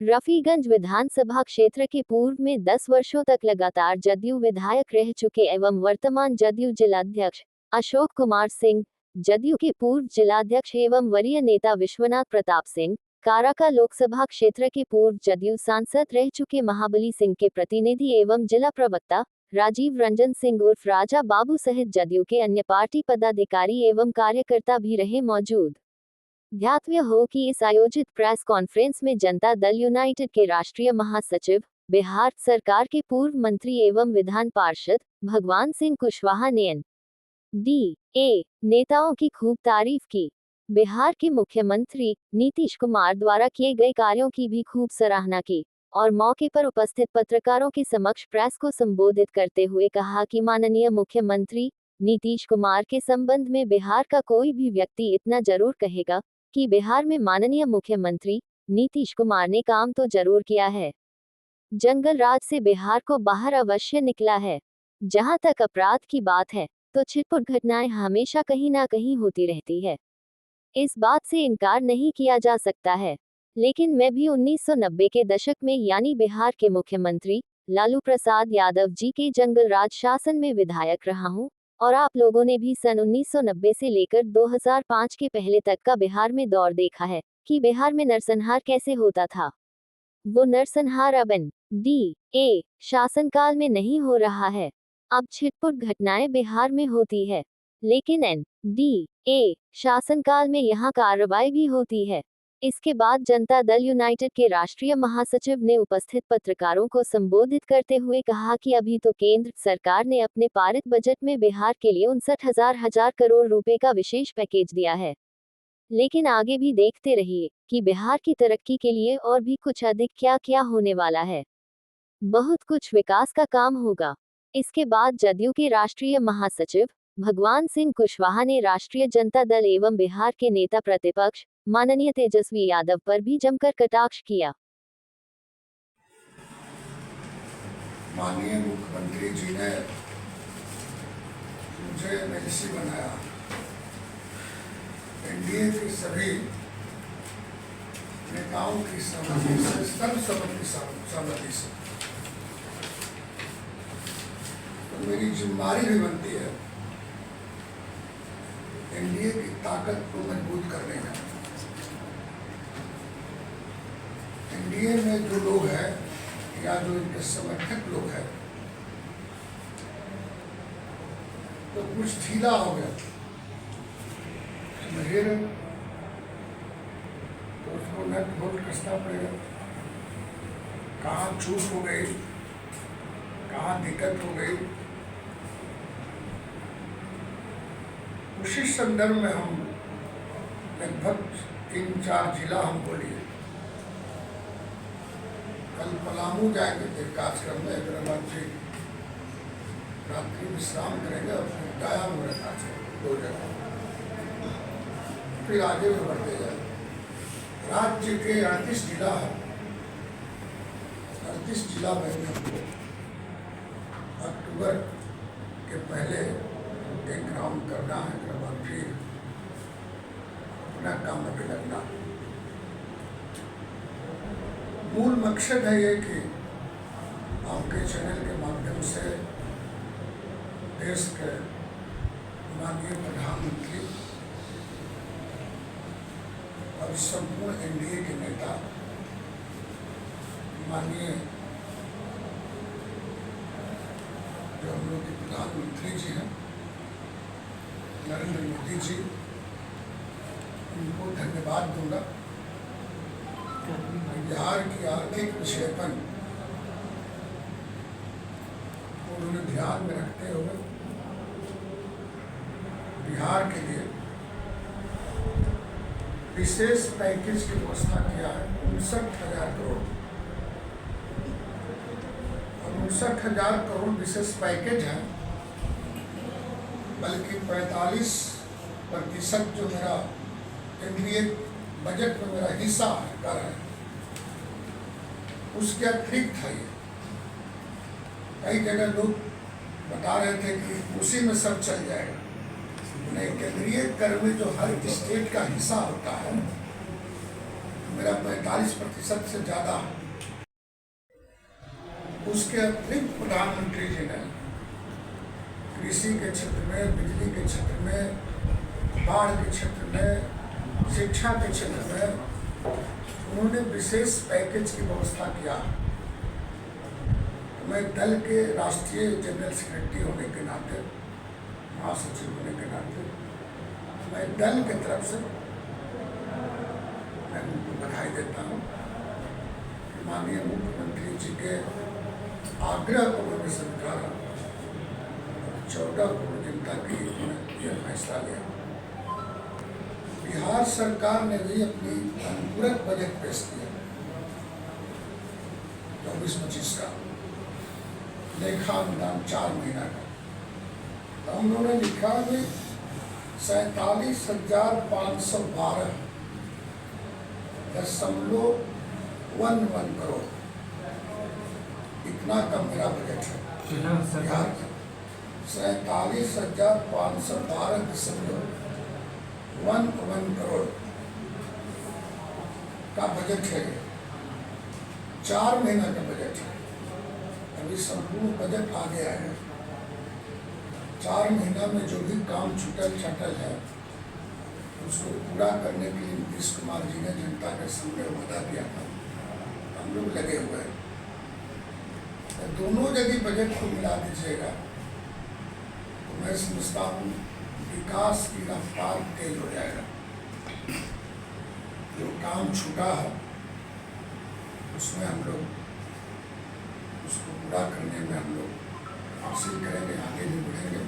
रफीगंज विधानसभा क्षेत्र के पूर्व में 10 वर्षों तक लगातार जदयू विधायक रह चुके एवं वर्तमान जदयू जिलाध्यक्ष अशोक कुमार सिंह, जदयू के पूर्व जिलाध्यक्ष एवं वरीय नेता विश्वनाथ प्रताप सिंह, काराका लोकसभा क्षेत्र के पूर्व जदयू सांसद रह चुके महाबली सिंह के प्रतिनिधि एवं जिला प्रवक्ता राजीव रंजन सिंह उर्फ राजा बाबू सहित जदयू के अन्य पार्टी पदाधिकारी एवं कार्यकर्ता भी रहे मौजूद। ध्यातव्य हो कि इस आयोजित प्रेस कॉन्फ्रेंस में जनता दल यूनाइटेड के राष्ट्रीय महासचिव, बिहार सरकार के पूर्व मंत्री एवं विधान पार्षद भगवान सिंह कुशवाहा ने एनडीए नेताओं की खूब तारीफ की। बिहार के मुख्यमंत्री नीतीश कुमार द्वारा किए गए कार्यों की भी खूब सराहना की और मौके पर उपस्थित पत्रकारों के समक्ष प्रेस को संबोधित करते हुए कहा कि माननीय मुख्यमंत्री नीतीश कुमार के संबंध में बिहार का कोई भी व्यक्ति इतना जरूर कहेगा कि बिहार में माननीय मुख्यमंत्री नीतीश कुमार ने काम तो जरूर किया है। जंगल राज से बिहार को बाहर अवश्य निकला है। जहां तक अपराध की बात है तो छिटपुट घटनाएं हमेशा कहीं ना कहीं होती रहती है, इस बात से इनकार नहीं किया जा सकता है। लेकिन मैं भी 1990 के दशक में यानी बिहार के मुख्यमंत्री लालू प्रसाद यादव जी के जंगल राज शासन में विधायक रहा हूं और आप लोगों ने भी सन 1990 से लेकर 2005 के पहले तक का बिहार में दौर देखा है कि बिहार में नरसंहार कैसे होता था। वो नरसंहार अब एनडीए शासनकाल में नहीं हो रहा है। अब छिटपुट घटनाएं बिहार में होती है, लेकिन एनडीए शासनकाल में यहाँ कार्रवाई भी होती है। इसके बाद जनता दल यूनाइटेड के राष्ट्रीय महासचिव ने उपस्थित पत्रकारों को संबोधित करते हुए कहा कि अभी तो केंद्र सरकार ने अपने पारित बजट में बिहार के लिए 59,000 करोड़ रुपए का विशेष पैकेज दिया है, लेकिन आगे भी देखते रहिए कि बिहार की तरक्की के लिए और भी कुछ अधिक क्या क्या होने वाला है। बहुत कुछ विकास का काम होगा। इसके बाद जदयू के राष्ट्रीय महासचिव भगवान सिंह कुशवाहा ने राष्ट्रीय जनता दल एवं बिहार के नेता प्रतिपक्ष माननीय तेजस्वी यादव पर भी जमकर कटाक्ष किया। माननीय मुख्यमंत्री जी ने मुझे एमएलसी बनाया। एनडीए के सभी नेताओं की सहमति से, सर्वसम्मति से, तो मेरी जिम्मेदारी भी बनती है एनडीए की ताकत को मजबूत करने का। एनडीए में जो लोग हैं या जो इनके समर्थक लोग हैं तो कुछ ढीला हो गया महीर, तो उसको नट बोल्ट कसना पड़ेगा। कहाँ चूक हो गई, कहाँ दिक्कत हो गई, उसी संदर्भ में हम लगभग 3-4 जिला हमको लिए। कल पलामू जाएंगे एक कार्यक्रम में, हैदराबाद से रात्रि विश्राम करेंगे और फिर गया मुलाकात से 2 जगह, फिर आगे भी बढ़ते जाए। राज्य के 38 जिला है, 38 जिला में हमको अक्टूबर के पहले एक राउंड करना है, उसके बाद फिर अपना काम में लगना। मूल मकसद है ये कि आपके चैनल के माध्यम से देश के माननीय प्रधानमंत्री और संपूर्ण एनडीए के नेता माननीय जो हम लोग के प्रधानमंत्री जी हैं नरेंद्र मोदी जी, उनको धन्यवाद दूंगा। बिहार की आर्थिक पिछड़ेपन को उन्होंने ध्यान में रखते हुए बिहार के लिए विशेष पैकेज की व्यवस्था किया है 59,000 करोड़। और 59,000 करोड़ विशेष पैकेज है, बल्कि 45% जो मेरा एनडीए बजट में मेरा हिस्सा है कर है, उसके अतिरिक्त है ये। कई जगह लोग बता रहे थे कि उसी में सब चल जाएगा। नहीं, केंद्रीय कर में जो हर स्टेट का हिस्सा होता है मेरा 45% से ज़्यादा है। उसके अतिरिक्त प्रधानमंत्री जी ने कृषि के क्षेत्र में, बिजली के क्षेत्र में, बाढ़ के क्षेत्र में, शिक्षा के क्षेत्र में उन्होंने विशेष पैकेज की व्यवस्था किया। मैं दल के राष्ट्रीय जनरल सेक्रेटरी होने के नाते, महासचिव होने के नाते, मैं दल की तरफ से मैं उनको बधाई देता हूँ। माननीय मुख्यमंत्री जी के आग्रह को उन्होंने स्वीकारा। 14 करोड़ जनता की यह फैसला लिया। बिहार सरकार ने भी अपनी अनुपूरक बजट पेश किया 24-25 का, लेखा अनुदान 4 महीना का। तो हम लोगों ने लिखा भी 47,512.11 करोड़, इतना का मेरा बजट है बिहार का। 47,512.11 करोड़ का बजट है। 4 महीना का बजट है। अभी संपूर्ण बजट आगे आएगा। 4 महीना में जो भी काम छूटल छाटल है उसको पूरा करने के लिए नीतीश कुमार जी ने जनता के सामने वादा किया था। हम लोग लगे हुए हैं। तो दोनों यदि बजट को मिला दीजिएगा तो मैं समझता हूँ विकास की रफ्तार तेज हो जाएगा। जो काम छूटा है उसमें हम लोग उसको पूरा करने में हम लोग हासिल करेंगे, आगे भी बढ़ेंगे।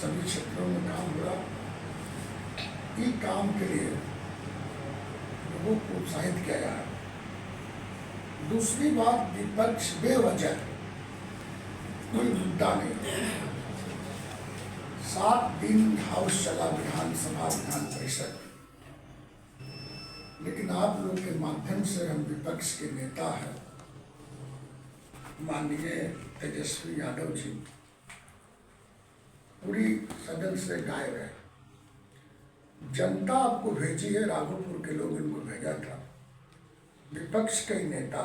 सभी क्षेत्रों में काम हो रहा। इस काम के लिए लोगों को उत्साहित किया जा रहा है। दूसरी बात, विपक्ष बेवजह कोई मुद्दा नहीं। 7 दिन हाउस चला विधानसभा विधान परिषद, लेकिन आप लोग के माध्यम से हम विपक्ष के नेता हैं माननीय तेजस्वी यादव जी पूरी सदन से गायब है। जनता आपको भेजी है, राघोपुर के लोग इनको भेजा था। विपक्ष के नेता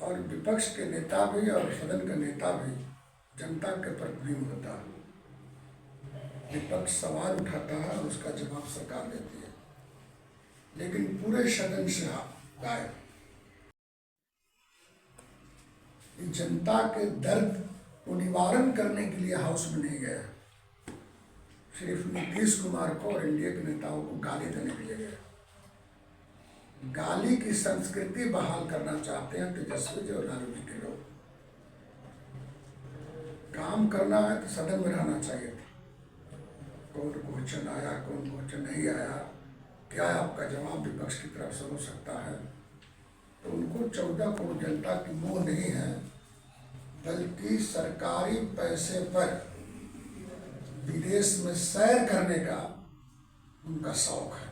और विपक्ष के नेता भी और सदन का नेता भी जनता के प्रतिनिधि होता है। विपक्ष सवाल उठाता है और उसका जवाब सरकार देती है, लेकिन पूरे सदन से गायब। जनता के दर्द को निवारण करने के लिए हाउस में नहीं गया, सिर्फ नीतीश कुमार को और एनडीए के नेताओं को गाली देने के लिए गया। गाली की संस्कृति बहाल करना चाहते हैं तेजस्वी जी और लालू जी के लोग। काम करना है तो सदन में रहना चाहिए था। कौन क्वेश्चन आया, कौन क्वेश्चन नहीं आया, क्या आपका जवाब विपक्ष की तरफ से हो सकता है। तो उनको 14 करोड़ जनता की मोह नहीं है, बल्कि सरकारी पैसे पर विदेश में सैर करने का उनका शौक है।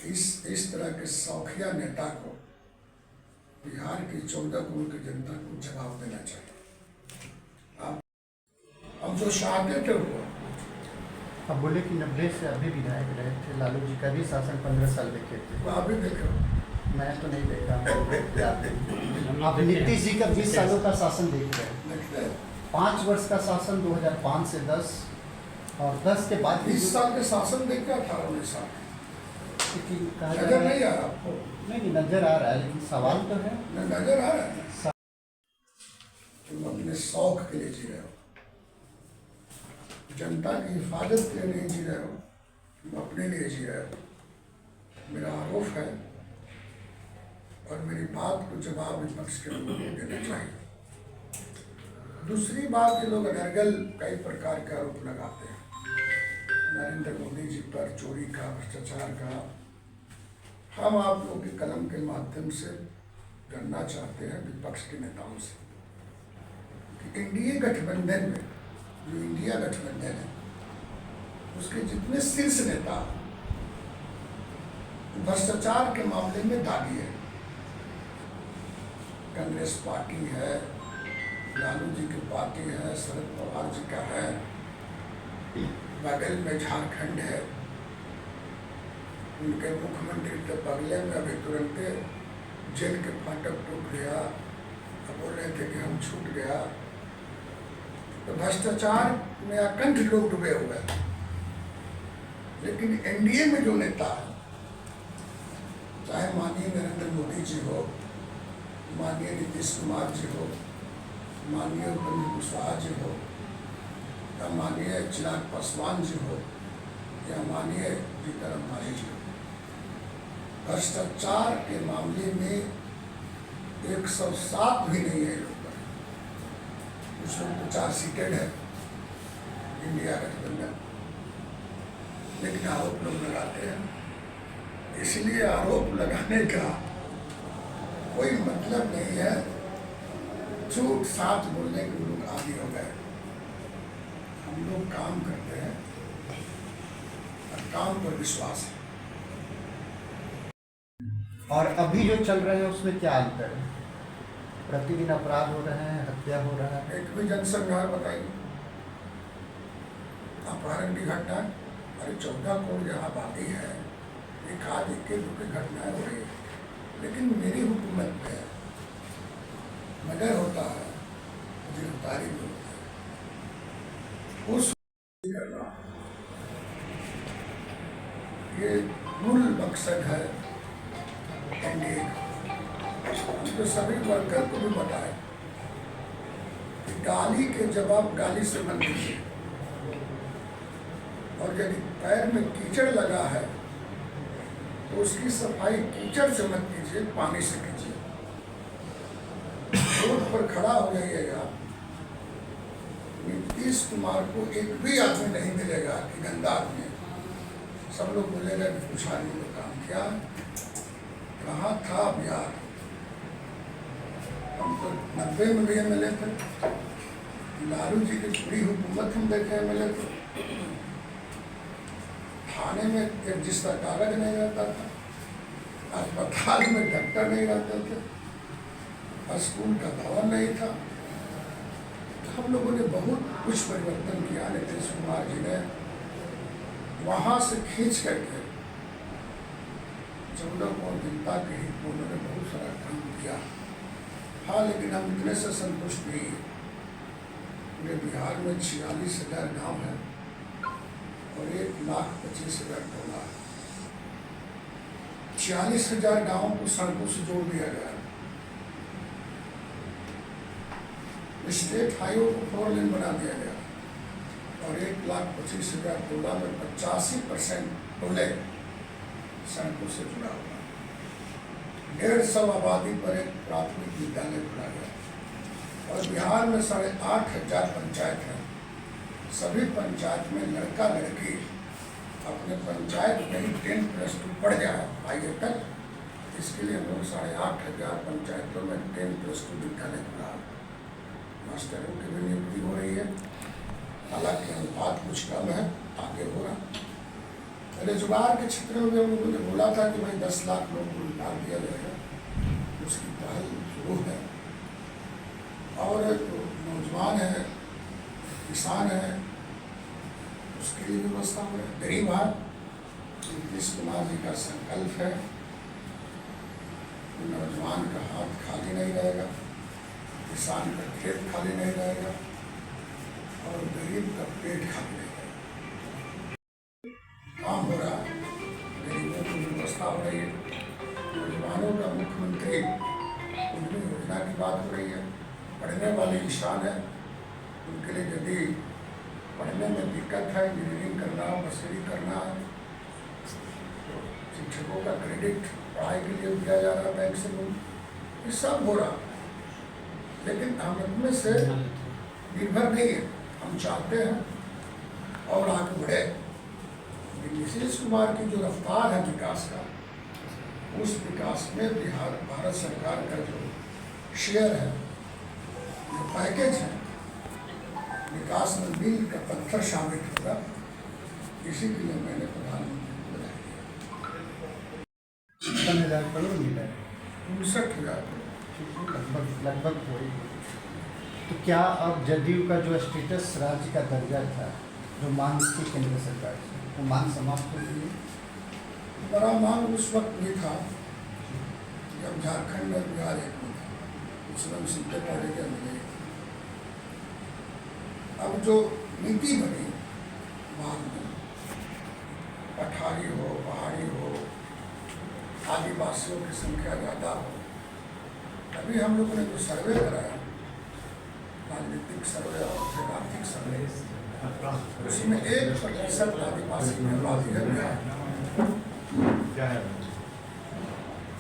इस तरह के शौकिया नेता को बिहार की 14 करोड़ की जनता को जवाब देना चाहिए। हम जो चाहते थे वो अब बोले कि 90 से अभी विधायक रहे थे। लालू जी का भी शासन 15 साल देखे थे। वो अभी देखो, मैं तो नहीं देखा। आप नीतीश जी का 20 सालों का शासन देख रहे हैं। 5 वर्ष का शासन 2005 से 10 और 10 के बाद 20 साल के शासन देख के 18-19 साल कहा जा नजर रहा है। नहीं आ रहा आपको? नहीं नजर आ रहा है, लेकिन सवाल तो है। नजर आ रहा है। तुम अपने शौक के लिए जी रहे हो, जनता की हिफाजत के लिए नहीं जी रहे हो, तुम अपने लिए जी रहे हो। मेरा आरोप है और मेरी बात को जवाब विपक्ष के लोगों को देना चाहिए। दूसरी बात, ये लोग अनर्गल कई प्रकार के आरोप लगाते हैं नरेंद्र मोदी जी पर, चोरी का, भ्रष्टाचार का। हम आप लोगों के कलम के माध्यम से जानना चाहते हैं विपक्ष के नेताओं से कि एनडीए गठबंधन में, जो इंडिया गठबंधन है, उसके जितने शीर्ष नेता भ्रष्टाचार के मामले में दागी है। कांग्रेस पार्टी है, लालू जी की पार्टी है, शरद पवार जी का है, बगल में झारखंड है। उनके मुख्यमंत्री के बगले में अभी तुरंत जेल के फाटक टूट गया, अब बोल रहे थे कि हम छूट गया। तो भ्रष्टाचार में अकंठ लोग डूबे हुए हैं। लेकिन एनडीए में जो नेता है, चाहे माननीय नरेंद्र मोदी जी हो, माननीय नीतीश कुमार जी हो, माननीय उपेंद्र कुशवाहा जी हो, या माननीय चिराग पासवान जी हो, या माननीय जीतन मांझी जी हो, भ्रष्टाचार के मामले में 107 भी नहीं है लोग पर। कुछ लोग तो 4 सीटेड है इंडिया गठबंधन, लेकिन आरोप लोग लगाते हैं। इसलिए आरोप लगाने का कोई मतलब नहीं है। झूठ साच बोलने के लोग आदि हो गए। हम लोग काम करते हैं और काम पर विश्वास है। और अभी जो चल रहे हैं उसमें क्या अंतर है? प्रतिदिन अपराध हो रहे हैं, हत्या हो रहा है। एक भी जनसंहार बताइए, अपहरण की घटना। अरे 14 करोड़ जहाँ आबादी है, एक आध एक घटनाएं हो रही है, लेकिन मेरी हुकूमत में मर्डर होता है, गिरफ्तारी भी होती है। उस करना ये मूल मकसद है एनडीए का। हम तो सभी वर्कर को भी बताए कि गाली के जवाब गाली से मत दीजिए, और यदि पैर में कीचड़ लगा है तो उसकी सफाई कीचड़ से मत कीजिए, पानी से कीजिए। रोड पर खड़ा हो जाइएगा, नीतीश कुमार को एक भी आदमी नहीं मिलेगा कि गंदा आदमी है। सब लोग बोलेगा कि कुछ आदमी ने काम किया। कहाँ था बिहार? हम तो 90 में भी MLA थे। लालू जी की पूरी हुकूमत हम देखे MLA थे। थाने में एक रजिस्टर कागज नहीं रहता था, अस्पताल में डॉक्टर नहीं रहते थे, स्कूल का भवन नहीं था। हम लोगों ने बहुत कुछ परिवर्तन किया। नीतीश कुमार जी ने वहाँ से खींच करके 14 करोड़ जनता के हित में उन्होंने बहुत सारा काम किया। हाँ, लेकिन हम इतने से संतुष्ट नहीं हैं। पूरे बिहार में 46,000 गाँव हैं और 1,25,000 टोला। 46,000 गाँवों को सड़कों से जोड़ दिया गया। स्टेट हाईवे को 4 लेन बना दिया गया और 1,25,000 टोला में 85% टोले सड़कों से जुड़ा हुआ। 150 आबादी पर एक प्राथमिक विद्यालय खुला गया और बिहार में 8,500 पंचायत हैं। सभी पंचायत में लड़का लड़की अपने पंचायत में 10+2 पढ़ जाए आगे तक। इसके लिए हम लोग 8,500 पंचायतों में 10+2 विद्यालय खुला। मास्टरों की भी नियुक्ति हो रही है, हालांकि अनुपात कुछ कम है, आगे हो रहा। रोजगार के क्षेत्र में हम लोगों ने बोला था कि भाई 10 लाख लोगों को रोजगार दिया जाएगा, उसकी पहल शुरू है। और जो नौजवान है, किसान है, उसके लिए व्यवस्था हो रही है। गरीब है, नीतीश कुमार जी का संकल्प है कि नौजवान का हाथ खाली नहीं रहेगा, किसान का खेत खाली नहीं रहेगा और गरीब का पेट खाली नहीं रहेगा। काम हो रहा है, गरीबों की व्यवस्था हो रही है, नौजवानों का मुख्यमंत्री उनकी योजना की बात हो रही है। पढ़ने वाले किसान हैं, उनके लिए यदि पढ़ने में दिक्कत है, इंजीनियरिंग करना हो, मशीनिंग करना है, तो शिक्षकों का क्रेडिट पढ़ाई के लिए दिया जा रहा है बैंक से लोन। ये सब हो रहा, लेकिन हम इनमें से निर्भर नहीं है। हम चाहते हैं और आगे बढ़े। नीतीश कुमार की जो रफ्तार है विकास का, उस विकास में बिहार भारत सरकार का जो शेयर है, जो पैकेज है, विकास में मील का पत्थर शामिल होगा। इसी के लिए मैंने प्रधानमंत्री को बधाई दिया। 53,000 करोड़ मिला है, 59,000 लगभग वही। तो क्या अब जदयू का जो स्टेटस राज्य का दर्जा था, जो मांग थी केंद्र सरकार से, वो मांग समाप्त हो गई है? बड़ा मांग उस वक्त भी था जब झारखंड और बिहार एक में था, उसमें सीटें पहले के अंदर। अब जो नीति बनी बाद में, पठारी हो, पहाड़ी हो, आदिवासियों की संख्या ज़्यादा हो, अभी हम लोगों ने जो सर्वे कराया, राजनीतिक सर्वे और आर्थिक सर्वे, उसमें 1% आदिवासी में आबादी है बिहार।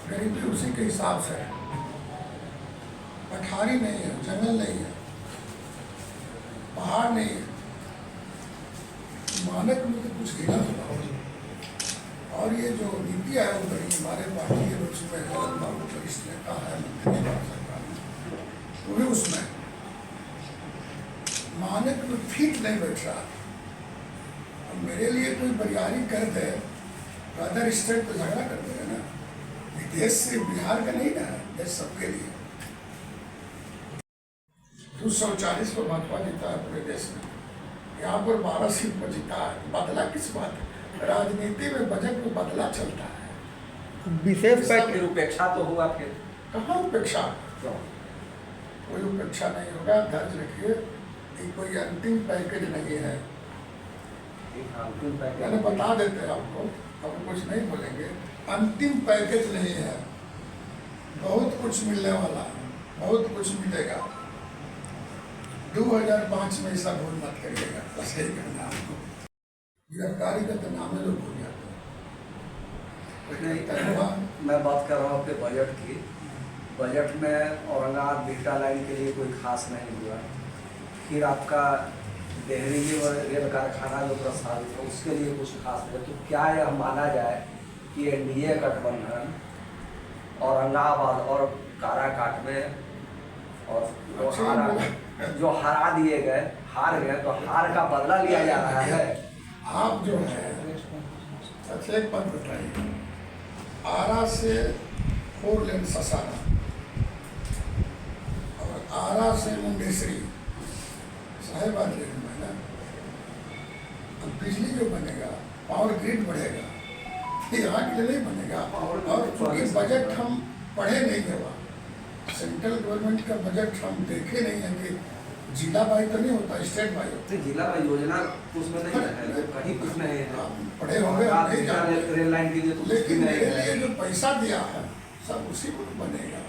गरीबी उसी के हिसाब से है, पठारी नहीं है, जंगल नहीं है, पहाड़ नहीं है, मानक में तो कुछ गिना हुआ। और ये जो नीति आयोग बनी हमारे पार्टी के लोग उसमें हेलन बाबू वरिष्ठ नेता है, मंत्री है सरकार में, वो भी उसमें मानक में फिट नहीं बैठ रहा। अब मेरे लिए कोई बरियारी कर दे तो अदर स्टेट तो झगड़ा कर देगा ना, देश से बिहार का नहीं ना, देश सबके लिए। 240 को भाजपा जीता है पूरे देश में, यहाँ पर 12 सीट पर जीता है। बदला किस बात है? राजनीति में बजट में बदला चलता है। विशेष फिर उपेक्षा तो हुआ, फिर कहाँ उपेक्षा? कोई उपेक्षा नहीं होगा। दर्ज रखिए कि कोई अंतिम पैकेज नहीं है, मैंने बता देते हैं आपको, अब कुछ नहीं बोलेंगे। अंतिम पैकेज नहीं है, बहुत कुछ मिलने वाला है, बहुत कुछ मिलेगा। 2005 में ऐसा भूल मत करिएगा, बस यही कहना आपको। गिरफ्तारी का तो नाम है, लोग भूल जाते हैं। मैं बात कर रहा हूँ आपके बजट की। बजट में औरंगाबाद बिहटा लाइन के लिए कोई खास नहीं हुआ। फिर आपका देहरी और रेल कारखाना जो प्रस्तावित है उसके लिए कुछ खास है। तो क्या यह माना जाए कि एनडीए गठबंधन औरंगाबाद और काराकाट में और जो हरा दिए गए, हार गए, तो हार का बदला लिया जा रहा है? आप जो है सबसे एक बात बताइए, आरा से 4 लेन ससारा और आरा से मुंडेश्वरी साहेबाद लेन में ना, अब बिजली जो बनेगा, पावर ग्रिड बढ़ेगा, यहाँ के लिए नहीं बनेगा। और चूंकि बजट हम पढ़े नहीं है, वहाँ सेंट्रल गवर्नमेंट का बजट हम देखे नहीं है कि जिला बाई तो नहीं होता, स्टेट बाई होता है। जिला बाई योजना उसमें नहीं है, कहीं कुछ नहीं है। पढ़े होंगे नहीं जानते, रेल लाइन के लिए तो लेकिन मेरे लिए जो पैसा दिया है सब उसी को बनेगा।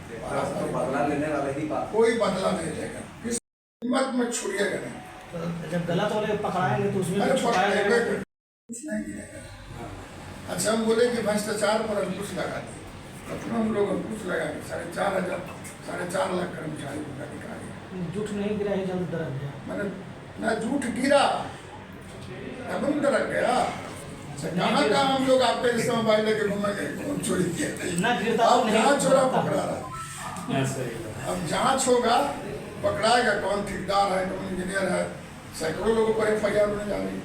तो बदला लेने वाले ही बात, कोई बदला नहीं लेगा, किस कीमत में छुड़िएगा नहीं। तो जब गलत वाले पकड़ाएंगे तो उसमें अरे छुपाया जाएगा, कुछ नहीं गिरेगा। अच्छा, हम बोले कि भ्रष्टाचार पर अंकुश लगा दी, अपना हम लोग अंकुश लगा के 4.5 लाख कर्मचारी को अधिकारी। झूठ नहीं गिरा ही जल्द दरक गया। मैंने ना झूठ गिरा तब हम डरक गया। कहाँ हम लोग आपके जैसे मोबाइल लेके घूमेंगे, कौन चोरी किया नहीं। अब जहाँ चोरा पकड़ा रहा, अब जांच होगा, पकड़ाएगा कौन ठेकेदार है, कौन इंजीनियर है। सैकड़ों लोगों पर FIR होने जा रही है।